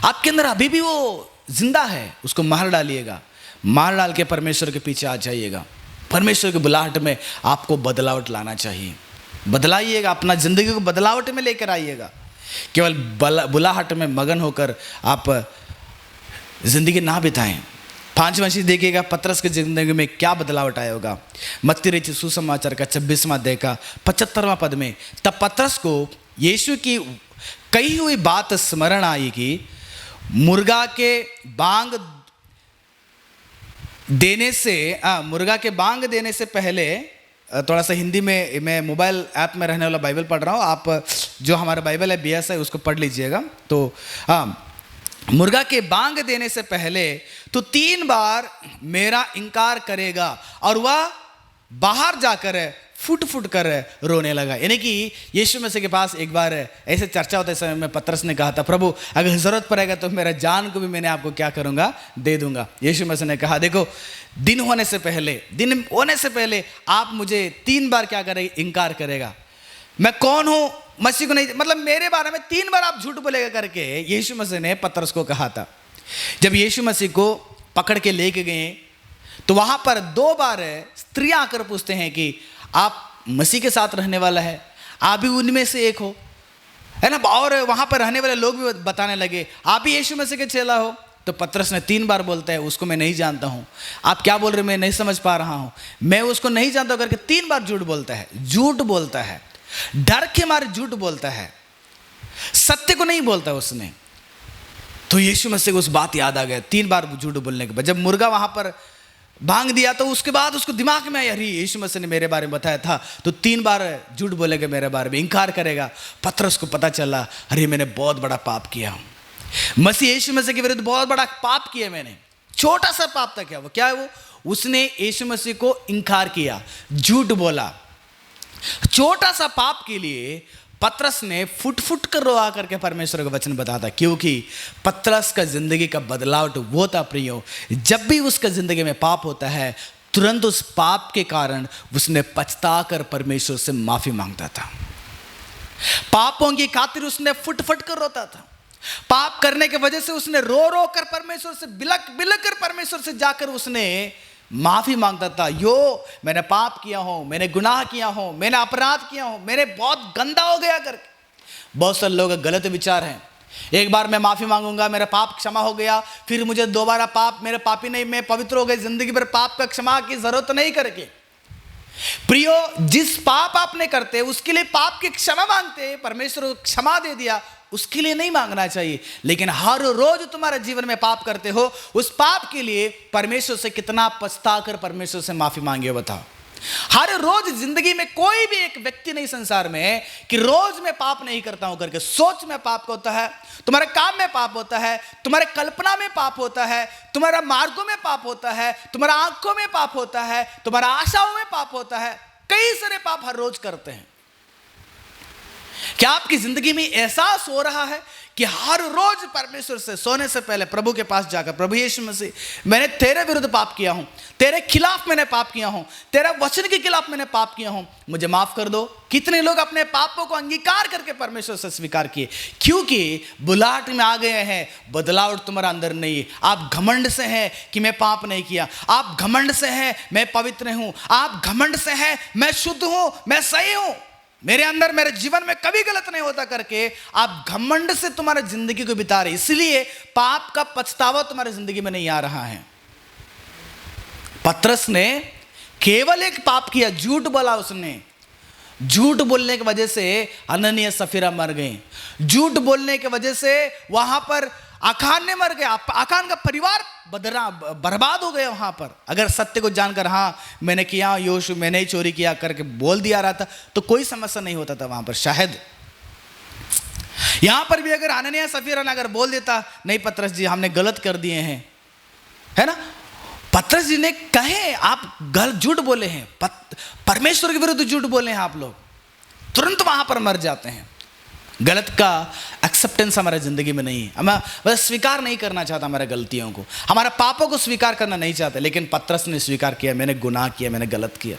आपके अंदर अभी भी वो जिंदा है, उसको मार डालिएगा। मार डाल के परमेश्वर के पीछे आ जाइएगा। परमेश्वर की बुलाहट में आपको बदलावट लाना चाहिए। बदलाइएगा, अपना जिंदगी को बदलावट में लेकर आइएगा। केवल बुलाहट में मगन होकर आप जिंदगी ना बिताएं। 5वां चीज देखिएगा पतरस की जिंदगी में क्या बदलावट आया होगा। मत्ती रचित सुसमाचार का 26वां अध्याय का 75वां पद में, तब पतरस को यीशु की कही हुई बात स्मरण आई कि मुर्गा के बांग देने से पहले, थोड़ा सा हिंदी में, मैं मोबाइल ऐप में रहने वाला बाइबल पढ़ रहा हूँ, आप जो हमारा बाइबल है BS है उसको पढ़ लीजिएगा। तो मुर्गा के बांग देने से पहले तो 3 बार मेरा इनकार करेगा, और वह बाहर जाकर फुट फुट कर रोने लगा। यानी कि यीशु मसीह के पास एक बार ऐसे चर्चा होते समय में पतरस ने कहा था, प्रभु अगर ज़रूरत पड़ेगा तो मेरा जान को भी मैंने आपको क्या करूँगा, दे दूंगा। यीशु मसीह ने कहा, देखो दिन होने से पहले आप मुझे 3 बार क्या करेगा, इनकार करेगा। मैं कौन हूँ, मसीह को नहीं, मतलब मेरे बारे में 3 बार आप झूठ बोलेगा करके यीशु मसीह ने पतरस को कहा था। जब यीशु मसीह को पकड़ के लेके गए तो वहाँ पर 2 बार स्त्रियाँ आकर पूछते हैं कि आप मसीह के साथ रहने वाला है, आप भी उनमें से एक हो, है ना। और वहाँ पर रहने वाले लोग भी बताने लगे आप भी यीशु मसीह के चेला हो। तो पतरस ने 3 बार बोलता है, उसको मैं नहीं जानता हूँ, आप क्या बोल रहे, मैं नहीं समझ पा रहा हूँ, मैं उसको नहीं जानता करके 3 बार झूठ बोलता है, डर के मारे झूठ बोलता है, सत्य को नहीं बोलता उसने। तो यीशु मसीह को उस बात याद आ गया 3 बार झूठ बोलने के बाद। जब मुर्गा वहाँ पर भांग दिया तो उसके बाद उसको दिमाग में आया, अरे यीशु मसीह ने मेरे बारे में बताया था, तो 3 बार झूठ बोलेगा, मेरे बारे में इनकार करेगा। पतरस को पता चला, अरे मैंने बहुत बड़ा पाप किया हूँ, यीशु मसीह के विरुद्ध बहुत बड़ा पाप किया मैंने। छोटा सा पाप था, क्या वो, क्या है वो, उसने यीशु मसीह को इनकार किया, झूठ बोला। छोटा सा पाप के लिए पतरस ने फुट फुट कर रोआ करके परमेश्वर का वचन बताता, क्योंकि पतरस का जिंदगी का बदलाव वो था प्रियो, जब भी उसका जिंदगी में पाप होता है तुरंत उस पाप के कारण उसने पछता कर परमेश्वर से माफी मांगता था। पापों की खातिर उसने फुट फुट कर रोता था। पाप करने की वजह से उसने रो रो कर परमेश्वर से बिलक बिलक कर परमेश्वर से जाकर उसने माफी मांगता था, यो मैंने पाप किया हूं, मैंने गुनाह किया हूं, मैंने अपराध किया हूं, मेरे बहुत गंदा हो गया करके। बहुत सारे लोग गलत विचार हैं, एक बार मैं माफी मांगूंगा, मेरा पाप क्षमा हो गया, फिर मुझे दोबारा पाप, मेरे पापी नहीं, मैं पवित्र हो गए, जिंदगी भर पाप का क्षमा की जरूरत नहीं करके। प्रियो, जिस पाप आपने करते उसके लिए पाप की क्षमा मांगते, परमेश्वर क्षमा दे दिया, उसके लिए नहीं मांगना चाहिए। लेकिन हर रोज तुम्हारे जीवन में पाप करते हो, उस पाप के लिए परमेश्वर से कितना पछता कर परमेश्वर से माफी मांगे, बताओ। हर रोज जिंदगी में कोई भी एक व्यक्ति नहीं संसार में कि रोज मैं पाप नहीं करता हूं करके। सोच में पाप होता है, तुम्हारे काम में पाप होता है, तुम्हारे कल्पना में पाप होता है, तुम्हारा मार्गों में पाप होता है, तुम्हारा आंखों में पाप होता है, तुम्हारा आशाओं में पाप होता है। कई सारे पाप हर रोज करते हैं। क्या आपकी जिंदगी में एहसास हो रहा है कि हर रोज परमेश्वर से सोने से पहले प्रभु के पास जाकर, प्रभु यीशु मसीह, मैंने तेरे विरुद्ध पाप किया हूं, तेरे खिलाफ मैंने पाप किया हूं, तेरे वचन के खिलाफ मैंने पाप किया हूं, मुझे माफ कर दो। कितने लोग अपने पापों को अंगीकार करके परमेश्वर से स्वीकार किए, क्योंकि बुलाहट में आ गए हैं, बदलाव तुम्हारा अंदर नहीं है। आप घमंड से हैं कि मैं पाप नहीं किया, आप घमंड से हैं मैं पवित्र हूं, आप घमंड से हैं मैं शुद्ध हूं, मैं सही हूं, मेरे अंदर, मेरे जीवन में कभी गलत नहीं होता करके आप घमंड से तुम्हारी जिंदगी को बिता रहे, इसलिए पाप का पछतावा तुम्हारी जिंदगी में नहीं आ रहा है। पतरस ने केवल एक पाप किया, झूठ बोला उसने। झूठ बोलने की वजह से हनन्याह सफीरा मर गए। झूठ बोलने की वजह से वहां पर आकान ने मर गया, आकान का परिवार बर्बाद हो गया वहां पर। अगर सत्य को जानकर हाँ मैंने किया, योशु मैंने ही चोरी किया करके बोल दिया रहा था तो कोई समस्या नहीं होता था वहां पर। शायद यहां पर भी अगर हनन्याह सफीरा ने अगर बोल देता, नहीं पतरस जी हमने गलत कर दिए हैं, है ना, पतरस जी ने कहे आप गलत झूठ बोले हैं, परमेश्वर के विरुद्ध झूठ बोले हैं आप लोग, तुरंत वहां पर मर जाते हैं। गलत का एक्सेप्टेंस हमारे जिंदगी में नहीं है, हम स्वीकार नहीं करना चाहता हमारे गलतियों को, हमारे पापों को स्वीकार करना नहीं चाहते। लेकिन पतरस ने स्वीकार किया, मैंने गुनाह किया, मैंने गलत किया।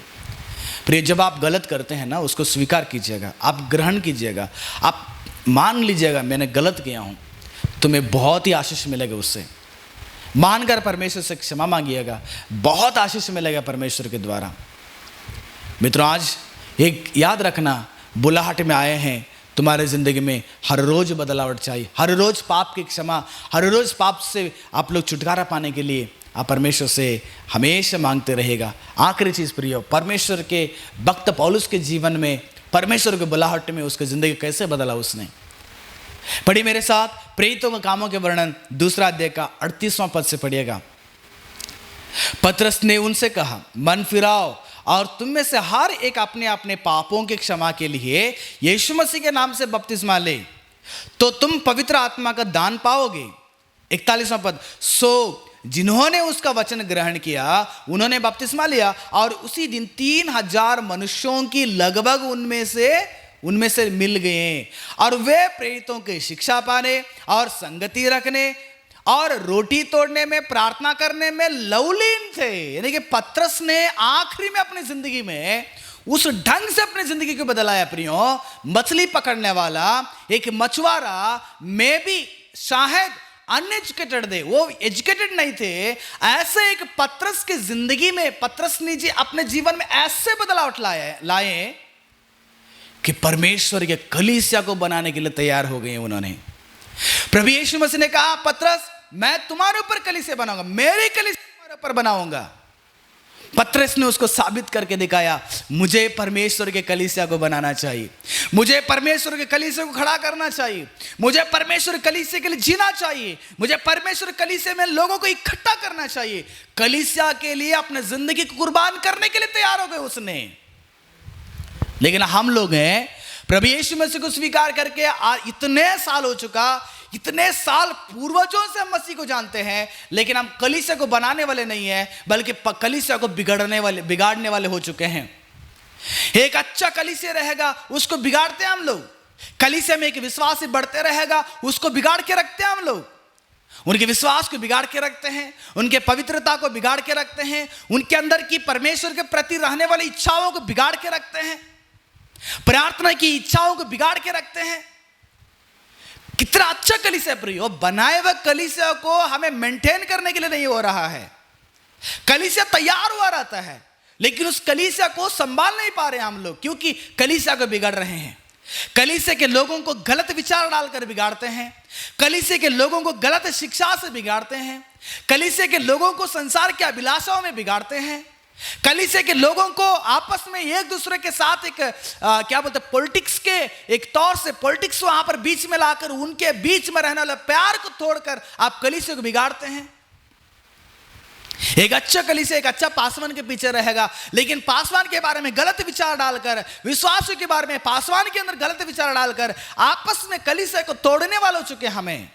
फिर जब आप गलत करते हैं ना, उसको स्वीकार कीजिएगा, आप ग्रहण कीजिएगा, आप मान लीजिएगा मैंने गलत किया हूँ, तुम्हें बहुत ही आशीष मिलेगा। उससे मानकर परमेश्वर से क्षमा मांगिएगा, बहुत आशीष मिलेगा परमेश्वर के द्वारा। मित्रों, आज एक याद रखना, बुलाहट में आए हैं, तुम्हारे ज़िंदगी में हर रोज़ बदलाव चाहिए, हर रोज़ पाप की क्षमा, हर रोज़ पाप से आप लोग छुटकारा पाने के लिए आप परमेश्वर से हमेशा मांगते रहेगा। आखिरी चीज़ प्रियो, परमेश्वर के भक्त पौलुस के जीवन में, परमेश्वर के बुलाहट में उसकी ज़िंदगी कैसे बदला उसने। पढ़िए मेरे साथ प्रेरितों के कामों के वर्णन 2 अध्याय का 38वां पद से पढ़िएगा। पतरस ने उनसे कहा, मन फिराओ और तुम में से हर एक अपने अपने पापों की क्षमा के लिए यीशु मसीह के नाम से बपतिस्मा ले, तो तुम पवित्र आत्मा का दान पाओगे। 41वां पद, सो जिन्होंने उसका वचन ग्रहण किया उन्होंने बपतिस्मा लिया, और उसी दिन 3000 मनुष्यों की लगभग उनमें से मिल गए, और वे प्रेरितों की शिक्षा पाने और संगति रखने और रोटी तोड़ने में, प्रार्थना करने में लवलीन थे। यानी कि पतरस ने आखिरी में अपनी जिंदगी में उस ढंग से अपनी जिंदगी को बदलाया प्रियो, मछली पकड़ने वाला एक मछुआरा में भी शायद अनएजुकेटेड थे, वो एजुकेटेड नहीं थे, ऐसे एक पतरस की जिंदगी में पतरस ने जी अपने जीवन में ऐसे बदलाव लाए कि परमेश्वर के कलीसिया को बनाने के लिए तैयार हो गए उन्होंने। प्रभु यीशु मसीह ने कहा, पतरस मैं तुम्हारे ऊपर कलीसिया बनाऊंगा, मेरी कलीसिया तुम्हारे ऊपर बनाऊंगा। पतरस ने उसको साबित करके दिखाया, मुझे परमेश्वर के कलीसिया को बनाना चाहिए, मुझे परमेश्वर के कलीसिया को खड़ा करना चाहिए, मुझे परमेश्वर कलीसिया के लिए जीना चाहिए, मुझे परमेश्वर कलीसिया में लोगों को इकट्ठा करना चाहिए। कलीसिया के लिए अपने जिंदगी को कुर्बान करने के लिए तैयार हो गए उसने। लेकिन हम लोग हैं, प्रभु यीशु मसीह को स्वीकार करके इतने साल हो चुका, इतने साल पूर्वजों से हम मसीह को जानते हैं, लेकिन हम कलीसिया को बनाने वाले नहीं हैं, बल्कि कलीसिया को बिगाड़ने वाले हो चुके हैं। एक अच्छा कलीसिया रहेगा उसको बिगाड़ते हैं हम लोग, कलीसिया में एक विश्वासी बढ़ते रहेगा उसको बिगाड़ के रखते हैं हम लोग, उनके विश्वास को बिगाड़ के रखते हैं, उनके पवित्रता को बिगाड़ के रखते हैं, उनके अंदर की परमेश्वर के प्रति रहने वाली इच्छाओं को बिगाड़ के रखते हैं, प्रार्थना की इच्छाओं को बिगाड़ के रखते हैं। कितना अच्छा कलीसिया प्रियो, बनाए हुए कलीसिया को हमें मेंटेन करने के लिए नहीं हो रहा है। कलीसिया तैयार हुआ रहता है, लेकिन उस कलीसिया को संभाल नहीं पा रहे हम लोग, क्योंकि कलीसिया को बिगाड़ रहे हैं। कलीसिया के लोगों को गलत विचार डालकर बिगाड़ते हैं, कलीसिया के लोगों को गलत शिक्षा से बिगाड़ते हैं, कलीसिया के लोगों को संसार की अभिलाषाओं में बिगाड़ते हैं, कलीसिया के लोगों को आपस में एक दूसरे के साथ एक क्या बोलते हैं, पॉलिटिक्स के एक तौर से पॉलिटिक्स वहां पर बीच में लाकर उनके बीच में रहने वाले प्यार को तोड़कर आप कलीसिया को बिगाड़ते हैं। एक अच्छा कलीसिया एक अच्छा पासवान के पीछे रहेगा, लेकिन पासवान के बारे में गलत विचार डालकर, विश्वासियों के बारे में पासवान के अंदर गलत विचार डालकर आपस में कलीसिया को तोड़ने वाले हो चुके हमें।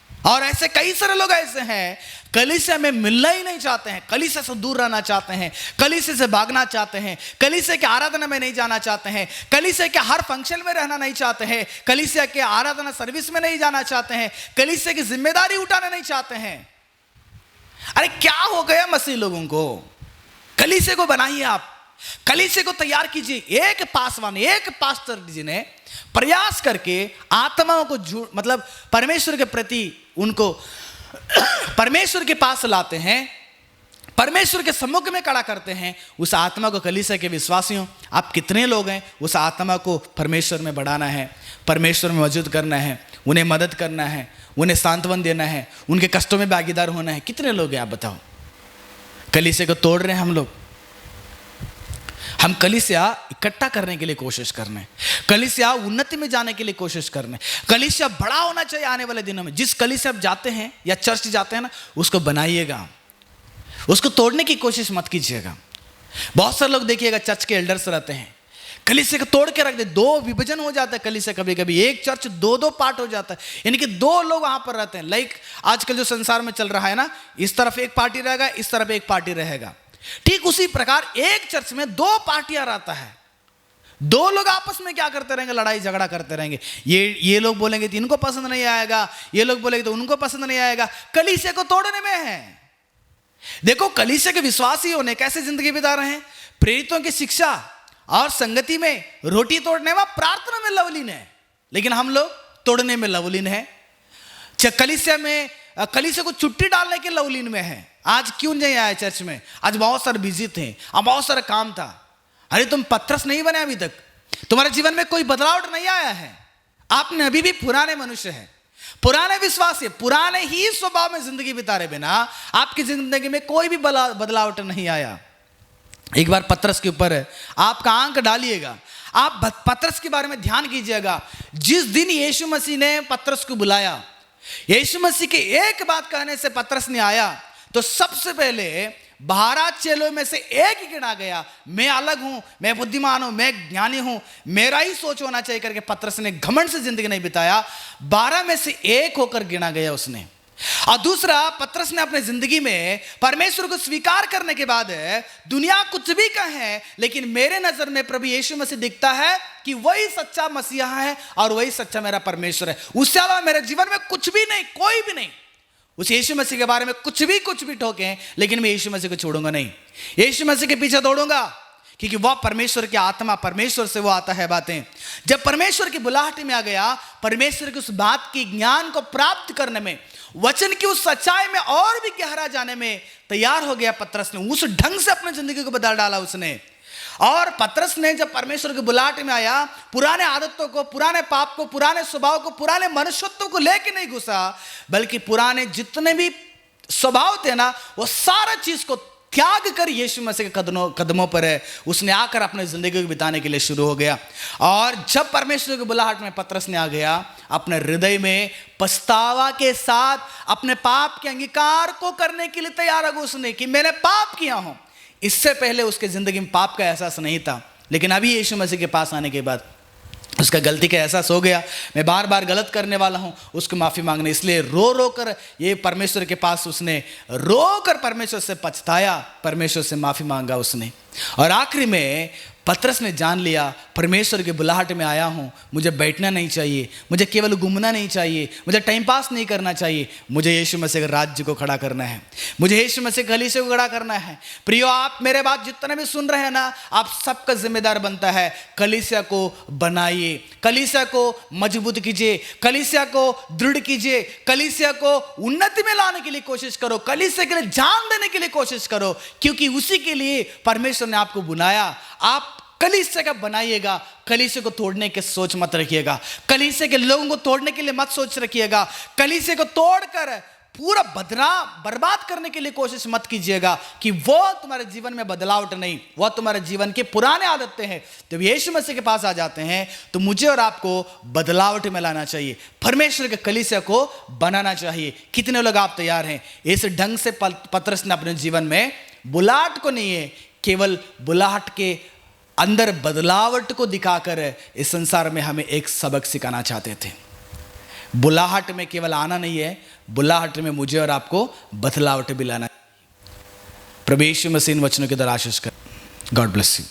और ऐसे कई सारे लोग ऐसे हैं, कलीसिया में मिलना ही नहीं चाहते हैं, कलीसिया से दूर रहना चाहते हैं, कलीसिया से भागना चाहते हैं, कलीसिया के आराधना में नहीं जाना चाहते हैं, कलीसिया के हर फंक्शन में रहना नहीं चाहते हैं, कलीसिया के आराधना सर्विस में नहीं जाना चाहते हैं, कलीसिया की जिम्मेदारी उठाना नहीं चाहते हैं। अरे क्या हो गया मसीह लोगों को? कलीसिया को बनाइए, आप कलीसिया को तैयार कीजिए। एक पासवान, एक पास्टर जी ने प्रयास करके आत्माओं को मतलब परमेश्वर के प्रति उनको परमेश्वर के पास लाते हैं, परमेश्वर के सम्मुख में खड़ा करते हैं। उस आत्मा को, कलीसिया के विश्वासियों, आप कितने लोग हैं उस आत्मा को परमेश्वर में बढ़ाना है, परमेश्वर में मौजूद करना है, उन्हें मदद करना है, उन्हें सांत्वन देना है, उनके कष्टों में भागीदार होना है? कितने लोग हैं आप बताओ? कलीसिया को तोड़ रहे हैं हम लोग। हम कलीसिया इकट्ठा करने के लिए कोशिश कर रहे हैं, कलीसिया उन्नति में जाने के लिए कोशिश कर रहे हैं, कलीसिया बड़ा होना चाहिए आने वाले दिनों में। जिस कलीसिया आप जाते हैं या चर्च जाते हैं ना, उसको बनाइएगा, उसको तोड़ने की कोशिश मत कीजिएगा। बहुत सारे लोग देखिएगा चर्च के एल्डर्स रहते हैं, कलीसिया को तोड़ के रख दे, दो विभाजन हो जाता है कलीसिया, कभी कभी एक चर्च दो पार्ट हो जाता है, यानी कि दो लोग वहां पर रहते हैं। लाइक आजकल जो संसार में चल रहा है ना, इस तरफ एक पार्टी रहेगा, इस तरफ एक पार्टी रहेगा, ठीक उसी प्रकार एक चर्च में दो पार्टियां रहता है। दो लोग आपस में क्या करते रहेंगे? लड़ाई झगड़ा करते रहेंगे। ये लोग बोलेंगे तो इनको पसंद नहीं आएगा, ये लोग बोलेंगे तो उनको पसंद नहीं आएगा। कलीसिया को तोड़ने में है। देखो कलीसिया के विश्वासी होने कैसे जिंदगी बिता रहे हैं, प्रेरितों की शिक्षा और संगति में, रोटी तोड़ने में, प्रार्थना में लवलीन है, लेकिन हम लोग तोड़ने में लवलीन है। कलीसिया में, कलीसिया को छुट्टी डालने के लवलीन में है। आज क्यों नहीं आए चर्च में? आज बहुत सारे बिजी थे, अब बहुत सारा काम था। अरे तुम पतरस नहीं बने अभी तक, तुम्हारे जीवन में कोई बदलाव नहीं आया है, आपने अभी भी पुराने मनुष्य हैं, पुराने विश्वासी, पुराने ही स्वभाव में जिंदगी बिता रहे बिना आपकी जिंदगी में कोई भी बदलाव नहीं आया। एक बार पतरस के ऊपर आपका आंख डालिएगा, आप पतरस के बारे में ध्यान कीजिएगा। जिस दिन यीशु मसीह ने पतरस को बुलाया, यीशु मसीह के एक बात कहने से पतरस ने आया, तो सबसे पहले 12 चेलों में से एक ही गिना गया। मैं अलग हूं, मैं बुद्धिमान हूं, मैं ज्ञानी हूं, मेरा ही सोच होना चाहिए करके पतरस ने घमंड से जिंदगी नहीं बिताया। 12 में से एक होकर गिना गया उसने। और दूसरा, पतरस ने अपने जिंदगी में परमेश्वर को स्वीकार करने के बाद दुनिया कुछ भी कहे, लेकिन मेरे नजर में प्रभु यीशु मसीह दिखता है कि वही सच्चा मसीहा है और वही सच्चा मेरा परमेश्वर है। उससे अलावा मेरे जीवन में कुछ भी नहीं, कोई भी नहीं। उस यीशु मसीह के बारे में कुछ भी ठोकें, लेकिन मैं यीशु मसीह को छोड़ूंगा नहीं, यीशु मसीह के पीछे दौड़ूंगा, क्योंकि वह परमेश्वर की आत्मा, परमेश्वर से वो आता है बातें। जब परमेश्वर की बुलाहट में आ गया, परमेश्वर की उस बात की ज्ञान को प्राप्त करने में, वचन की उस सच्चाई में और भी गहरा जाने में तैयार हो गया पतरस ने। उस ढंग से अपनी जिंदगी को बदल डाला उसने। और पतरस ने जब परमेश्वर की बुलाहट में आया, पुराने आदतों को, पुराने पाप को, पुराने स्वभाव को, पुराने मनुष्यत्व को लेके नहीं घुसा, बल्कि पुराने जितने भी स्वभाव थे ना, वो सारा चीज को त्याग कर यीशु मसीह के कदमों पर है उसने आकर अपने जिंदगी को बिताने के लिए शुरू हो गया। और जब परमेश्वर की बुलाहट में पतरस ने आ गया, अपने हृदय में पछतावा के साथ अपने पाप के अंगीकार को करने के लिए तैयार हो उसने कि मैंने पाप किया हूं। इससे पहले उसके जिंदगी में पाप का एहसास नहीं था, लेकिन अभी यीशु मसीह के पास आने के बाद उसका गलती का एहसास हो गया। मैं बार बार गलत करने वाला हूं, उसको माफ़ी मांगने, इसलिए रो रो कर ये परमेश्वर के पास उसने रो कर परमेश्वर से पछताया, परमेश्वर से माफ़ी मांगा उसने। और आखिरी में पतरस ने जान लिया, परमेश्वर की बुलाहट में आया हूँ, मुझे बैठना नहीं चाहिए, मुझे केवल घूमना नहीं चाहिए, मुझे टाइम पास नहीं करना चाहिए, मुझे यीशु मसीह के राज्य को खड़ा करना है, मुझे यीशु मसीह कलीसिया को खड़ा करना है। प्रियो, आप मेरे बात जितने भी सुन रहे हैं ना, आप सबका जिम्मेदार बनता है, कलीसिया को बनाइए, कलीसिया को मजबूत कीजिए, कलीसिया को दृढ़ कीजिए, कलीसिया को उन्नति में लाने के लिए कोशिश करो, कलीसिया के लिए जान देने के लिए कोशिश करो, क्योंकि उसी के लिए परमेश्वर ने आपको बुलाया। आप कलीसिया का बनाइएगा, कलीसिया को तोड़ने की सोच मत रखिएगा, कलीसिया के लोगों को तोड़ने के लिए मत सोच रखिएगा, कलीसिया को तोड़कर पूरा बर्बाद करने के लिए कोशिश मत कीजिएगा, कि वो तुम्हारे जीवन में बदलाव नहीं, वह तुम्हारे जीवन के पुराने आदतें हैं। जब यीशु मसीह के पास आ जाते हैं तो मुझे और आपको बदलावट में लाना चाहिए, परमेश्वर के कलीसिया को बनाना चाहिए। कितने लोग आप तैयार हैं? इस ढंग से पतरस ने अपने जीवन में बुलाहट को नहीं है, केवल बुलाहट के अंदर बदलावट को दिखाकर इस संसार में हमें एक सबक सिखाना चाहते थे। बुलाहट में केवल आना नहीं है, बुलाहट में मुझे और आपको बदलावट भी लाना। प्रभु यीशु मसीह इन वचनों के द्वारा आशीष कर। God bless you.